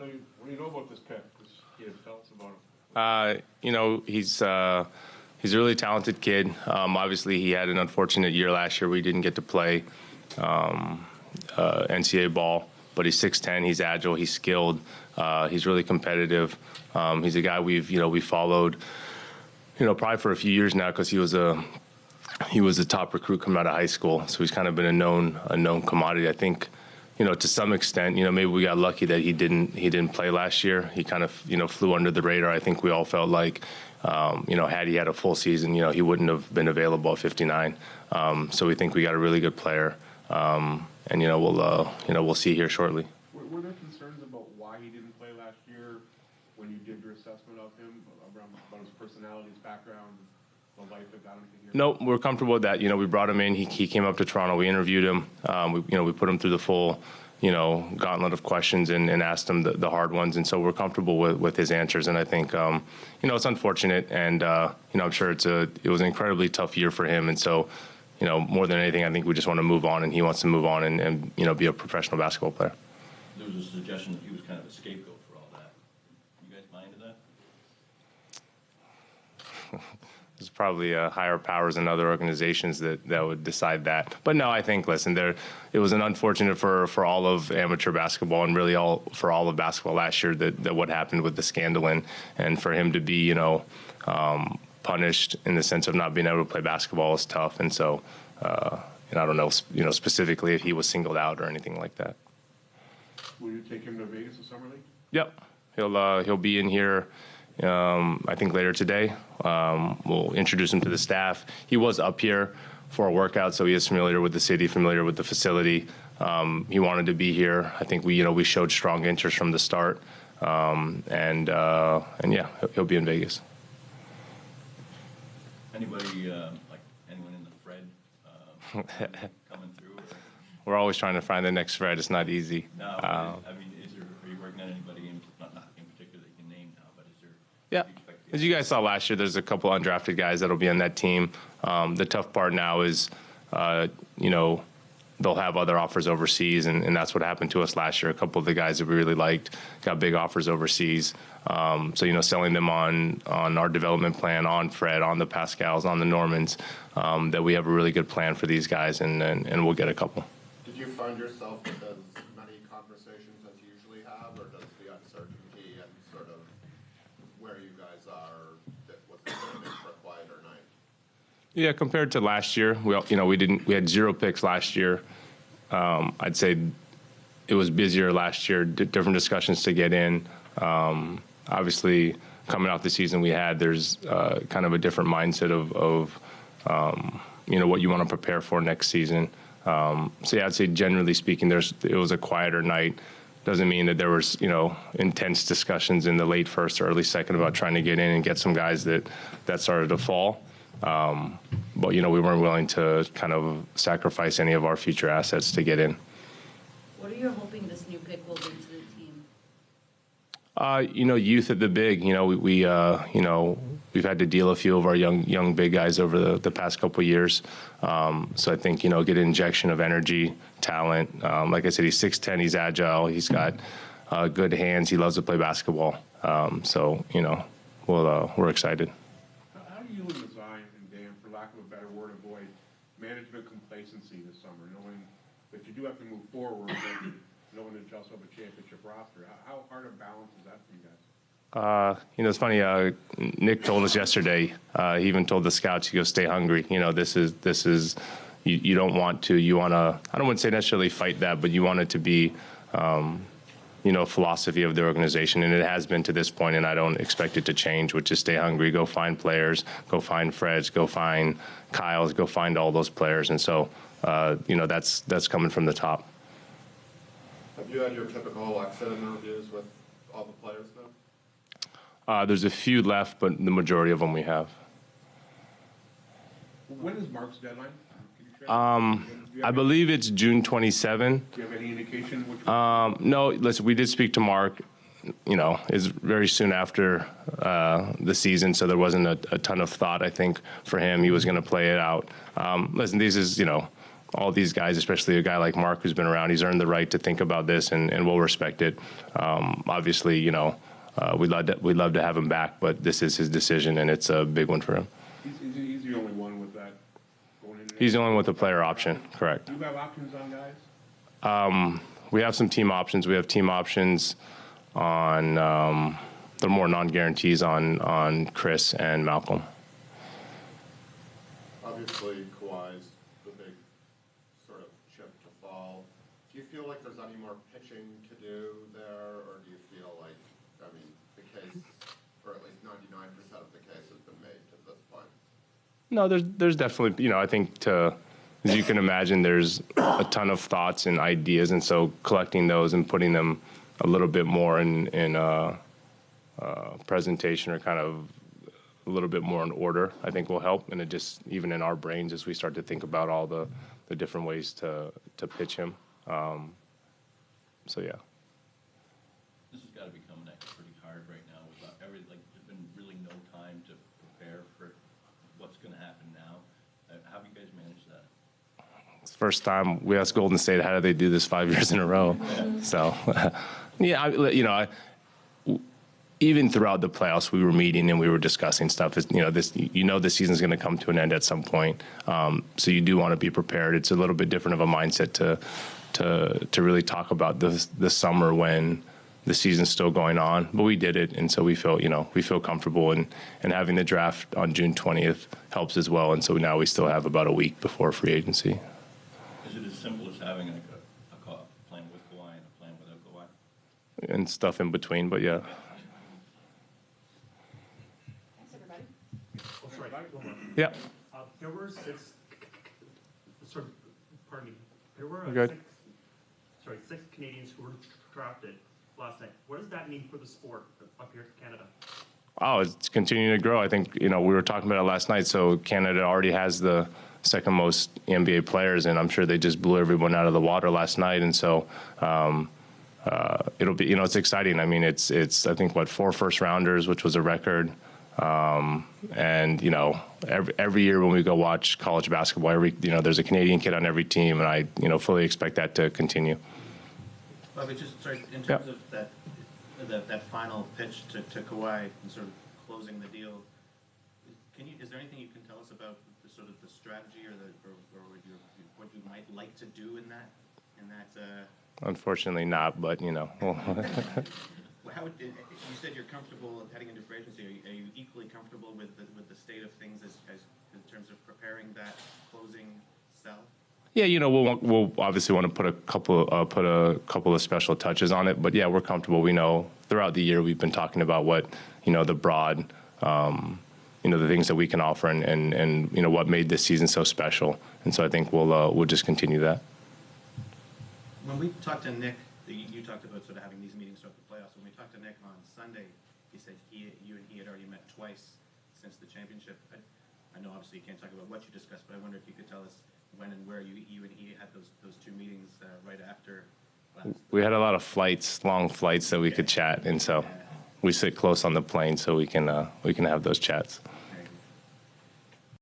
What do you know about this pick? This kid, tell us about him. He's a really talented kid. Obviously, he had an unfortunate year last year. We didn't get to play NCAA ball, but he's 6'10". He's agile. He's skilled. He's really competitive. He's a guy we followed, probably for a few years now because he was a top recruit coming out of high school. So he's kind of been a known commodity. I think, to some extent, maybe we got lucky that he didn't play last year. He kind of, flew under the radar. I think we all felt like, had he had a full season, he wouldn't have been available at 59. So we think we got a really good player. And we'll see here shortly. Were there concerns about why he didn't play last year when you did your assessment of him, about his personality, his background, the life that got him to here? No, we're comfortable with that. We brought him in. He came up to Toronto. We interviewed him. We put him through the full, gauntlet of questions and asked him the hard ones. And so we're comfortable with his answers. And I think, it's unfortunate. And, I'm sure it was an incredibly tough year for him. And so, more than anything, I think we just want to move on, and he wants to move on and be a professional basketball player. There was a suggestion that he was kind of a scapegoat for all that. You guys mind that? There's probably higher powers in other organizations that would decide that. But no, I think, listen, it was an unfortunate for all of amateur basketball and really for all of basketball last year that what happened with the scandal and for him to be, punished in the sense of not being able to play basketball is tough. And so, and I don't know, specifically if he was singled out or anything like that. Will you take him to Vegas this summer league? Yep, he'll be in here. I think later today. We'll introduce him to the staff. He was up here for a workout, so he is familiar with the city, familiar with the facility. He wanted to be here. I think we showed strong interest from the start, and yeah, he'll be in Vegas. Anybody like anyone in the Fred coming through? Or? We're always trying to find the next Fred. It's not easy. No, I mean, are you working on anybody not in particular that you can name now, but is there? Yeah. As you guys saw last year, there's a couple undrafted guys that'll be on that team. The tough part now is, they'll have other offers overseas, and that's what happened to us last year. A couple of the guys that we really liked got big offers overseas. So, selling them on our development plan, on Fred, on the Pascals, on the Normans, that we have a really good plan for these guys, and we'll get a couple. Did you find yourself with as many conversations as you usually have, or does the uncertainty and sort of where you guys are, that was it for a quieter night? Yeah, compared to last year, we had 0 picks last year. I'd say it was busier last year, different discussions to get in. Obviously, coming out the season we had, there's kind of a different mindset of what you want to prepare for next season. So yeah, I'd say generally speaking, it was a quieter night. Doesn't mean that there was, intense discussions in the late first or early second about trying to get in and get some guys that started to fall. But, we weren't willing to kind of sacrifice any of our future assets to get in. What are you hoping this new pick will bring to the team? Youth at the big. We've had to deal a few of our young big guys over the past couple of years. So I think, get an injection of energy, talent. Like I said, he's 6'10", he's agile, he's got good hands, he loves to play basketball. So, we're excited. How do you and Zion and Dan, for lack of a better word, avoid management complacency this summer, knowing that you do have to move forward, but knowing that you also have a championship roster? How hard a balance is that for you guys? It's funny. Nick told us yesterday. He even told the scouts, "He goes, stay hungry. This is. You don't want to. You want to. I don't want to say necessarily fight that, but you want it to be, philosophy of the organization, and it has been to this point, and I don't expect it to change. Which is stay hungry, go find players, go find Freds, go find Kyles, go find all those players, and so that's coming from the top." Have you had your typical exit interviews with all the players now? There's a few left, but the majority of them we have. When is Mark's deadline? Can you share? I believe it's June 27. Do you have any indication? No, listen, we did speak to Mark. It's very soon after the season, so there wasn't a ton of thought, I think, for him. He was going to play it out. Listen, this is, all these guys, especially a guy like Mark who's been around, he's earned the right to think about this, and we'll respect it. Obviously, you know, we'd love to have him back, but this is his decision, and it's a big one for him. He's the only one with that going in. He's the only one with the player option, correct. Do you have options on guys? We have some team options. We have team options on the more non-guarantees on Chris and Malcolm. Obviously, Kawhi's the big sort of chip to fall. Do you feel like there's any more pitching to do there, or do you feel like, I mean, the case, or at least 99% of the case has been made to this point? No, there's definitely, you know, I think as you can imagine, there's a ton of thoughts and ideas, and so collecting those and putting them a little bit more in presentation or kind of a little bit more in order, I think will help. And it just, even in our brains, as we start to think about all the different ways to pitch him. So, yeah. This has got to be coming at you pretty hard right now with there's been really no time to prepare for what's going to happen now. How have you guys managed that? It's the first time we asked Golden State, how do they do this 5 years in a row? So, yeah, even throughout the playoffs, we were meeting and we were discussing stuff. This season's going to come to an end at some point. So you do want to be prepared. It's a little bit different of a mindset to really talk about the summer when the season's still going on. But we did it, and so we feel comfortable. And having the draft on June 20th helps as well. And so now we still have about a week before free agency. Is it as simple as having like a plan with Kawhi and a plan without Kawhi? And stuff in between, but yeah. Thanks, everybody. Oh, sorry, one more. Yeah. There were six, sorry, pardon me, there were You're good. six Canadians who were drafted last night. What does that mean for the sport up here in Canada? Oh, it's continuing to grow. I think, we were talking about it last night. So Canada already has the second most NBA players, and I'm sure they just blew everyone out of the water last night. And so it'll be, it's exciting. I mean, it's I think, 4 first-rounders, which was a record. And, every year when we go watch college basketball, there's a Canadian kid on every team, and I, fully expect that to continue. Well, but just, sorry, in terms of that final pitch to Kawhi and sort of closing the deal, is there anything you can tell us about the sort of the strategy or what you might like to do in that? Unfortunately not, but, Well, how would, you said you're comfortable heading into free agency. Are you equally comfortable with the state of things as in terms of preparing that closing sell? Yeah, we'll obviously want to put a couple of special touches on it, but yeah, we're comfortable. We know throughout the year we've been talking about what, the broad, the things that we can offer and what made this season so special. And so I think we'll just continue that. When we talked to Nick, you talked about sort of having these meetings throughout the playoffs. When we talked to Nick on Sunday, he said you and he had already met twice since the championship. I know obviously you can't talk about what you discussed, but I wonder if you could tell us when and where you and he had those 2 meetings right after last. We had a lot of long flights that we could chat, and so we sit close on the plane so we can have those chats.